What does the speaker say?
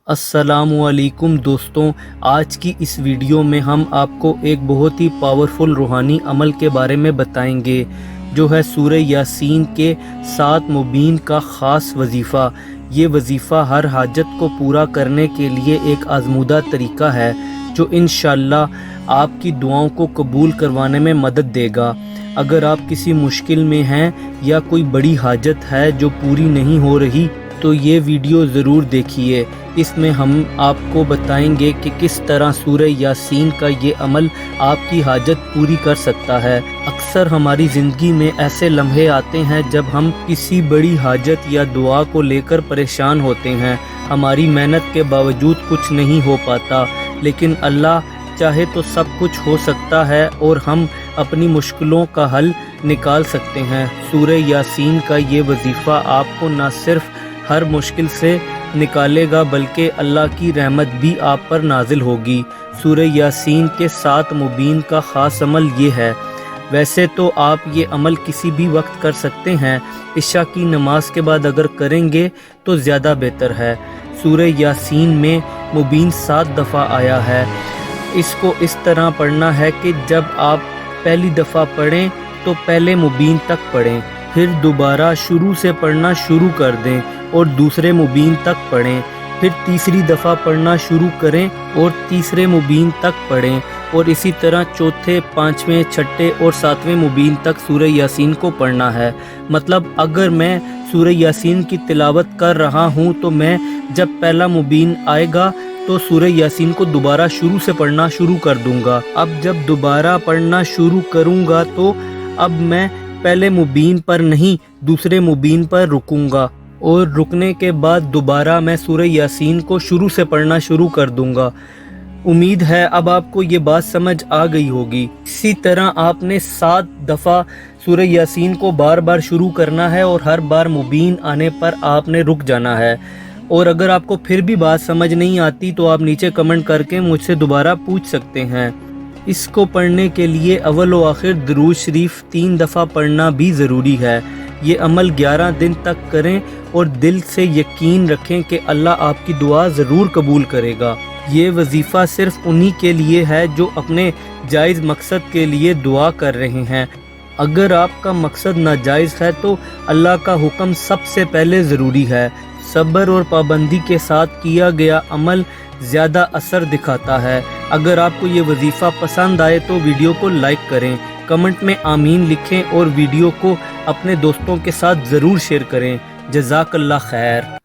السلام علیکم دوستوں، آج کی اس ویڈیو میں ہم آپ کو ایک بہت ہی پاورفل روحانی عمل کے بارے میں بتائیں گے، جو ہے سورہ یاسین کے 7 مبین کا خاص وظیفہ۔ یہ وظیفہ ہر حاجت کو پورا کرنے کے لیے ایک آزمودہ طریقہ ہے جو انشاءاللہ آپ کی دعاؤں کو قبول کروانے میں مدد دے گا۔ اگر آپ کسی مشکل میں ہیں یا کوئی بڑی حاجت ہے جو پوری نہیں ہو رہی تو یہ ویڈیو ضرور دیکھیے۔ اس میں ہم آپ کو بتائیں گے کہ کس طرح سورہ یاسین کا یہ عمل آپ کی حاجت پوری کر سکتا ہے۔ اکثر ہماری زندگی میں ایسے لمحے آتے ہیں جب ہم کسی بڑی حاجت یا دعا کو لے کر پریشان ہوتے ہیں۔ ہماری محنت کے باوجود کچھ نہیں ہو پاتا، لیکن اللہ چاہے تو سب کچھ ہو سکتا ہے اور ہم اپنی مشکلوں کا حل نکال سکتے ہیں۔ سورہ یاسین کا یہ وظیفہ آپ کو نہ صرف ہر مشکل سے نکالے گا بلکہ اللہ کی رحمت بھی آپ پر نازل ہوگی۔ سورہ یاسین کے 7 مبین کا خاص عمل یہ ہے۔ ویسے تو آپ یہ عمل کسی بھی وقت کر سکتے ہیں، عشاء کی نماز کے بعد اگر کریں گے تو زیادہ بہتر ہے۔ سورہ یاسین میں مبین 7 دفعہ آیا ہے۔ اس کو اس طرح پڑھنا ہے کہ جب آپ پہلی دفعہ پڑھیں تو پہلے مبین تک پڑھیں، پھر دوبارہ شروع سے پڑھنا شروع کر دیں اور دوسرے مبین تک پڑھیں، پھر تیسری دفعہ پڑھنا شروع کریں اور تیسرے مبین تک پڑھیں، اور اسی طرح چوتھے، 5ویں، 6 اور 7ویں مبین تک سورہ یاسین کو پڑھنا ہے۔ مطلب اگر میں سورہ یاسین کی تلاوت کر رہا ہوں تو میں جب پہلا مبین آئے گا تو سورہ یاسین کو دوبارہ شروع سے پڑھنا شروع کر دوں گا۔ اب جب دوبارہ پڑھنا شروع کروں گا تو اب میں پہلے مبین پر نہیں دوسرے مبین پر رکوں گا، اور رکنے کے بعد دوبارہ میں سورہ یاسین کو شروع سے پڑھنا شروع کر دوں گا۔ امید ہے اب آپ کو یہ بات سمجھ آ گئی ہوگی۔ اسی طرح آپ نے 7 دفعہ سورہ یاسین کو بار بار شروع کرنا ہے اور ہر بار مبین آنے پر آپ نے رک جانا ہے۔ اور اگر آپ کو پھر بھی بات سمجھ نہیں آتی تو آپ نیچے کمنٹ کر کے مجھ سے دوبارہ پوچھ سکتے ہیں۔ اس کو پڑھنے کے لیے اول و آخر درود شریف 3 دفعہ پڑھنا بھی ضروری ہے۔ یہ عمل 11 دن تک کریں اور دل سے یقین رکھیں کہ اللہ آپ کی دعا ضرور قبول کرے گا۔ یہ وظیفہ صرف انہی کے لیے ہے جو اپنے جائز مقصد کے لیے دعا کر رہے ہیں۔ اگر آپ کا مقصد ناجائز ہے تو اللہ کا حکم سب سے پہلے ضروری ہے۔ صبر اور پابندی کے ساتھ کیا گیا عمل زیادہ اثر دکھاتا ہے۔ اگر آپ کو یہ وظیفہ پسند آئے تو ویڈیو کو لائک کریں، کمنٹ میں آمین لکھیں اور ویڈیو کو اپنے دوستوں کے ساتھ ضرور شیئر کریں۔ جزاک اللہ خیر۔